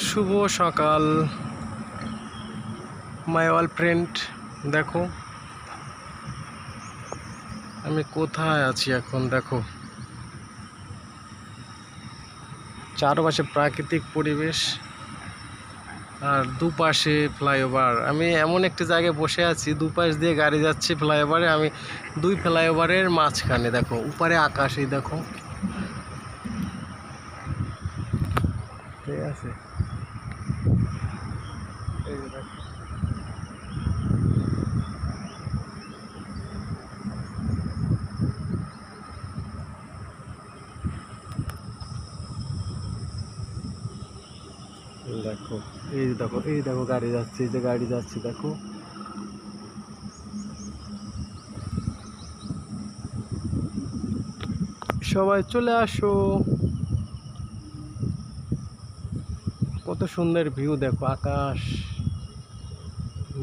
শুভ সকাল my all friend. দেখো আমি কোথায় আছি এখন। দেখো চারপাশে প্রাকৃতিক পরিবেশ আর দুপাশে ফ্লাইওভার। আমি এমন একটি জায়গায় বসে আছি, দুপাশ দিয়ে গাড়ি যাচ্ছে ফ্লাইওভারে, আমি দুই ফ্লাইওভারের মাঝখানে। দেখো উপরে আকাশ, এই দেখো, ঠিক আছে। এই যে দেখো, দেখো, এই দেখো, এই দেখো গাড়ি যাচ্ছে, এই যে গাড়ি যাচ্ছে দেখো। সবাই চলে আসো, কত সুন্দর ভিউ দেখো, আকাশ,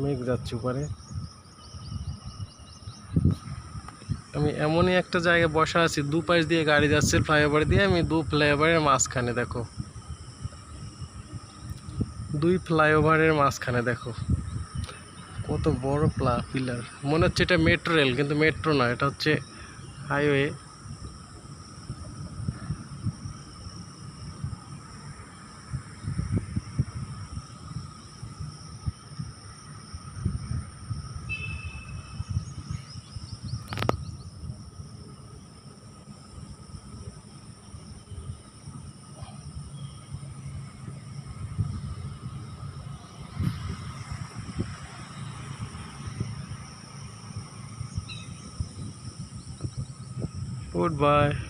মেঘ যাচ্ছে উপরে। আমি এমনই একটা জায়গায় বসা আছি, দুপাশ দিয়ে গাড়ি যাচ্ছে ফ্লাইওভার দিয়ে, আমি দু ফ্লাইওভারের মাঝখানে। দেখো দুই ফ্লাইওভারের মাঝখানে দেখো কত বড় পিলার। মনে হচ্ছে এটা মেট্রো রেল, কিন্তু মেট্রো না, এটা হচ্ছে হাইওয়ে। Goodbye.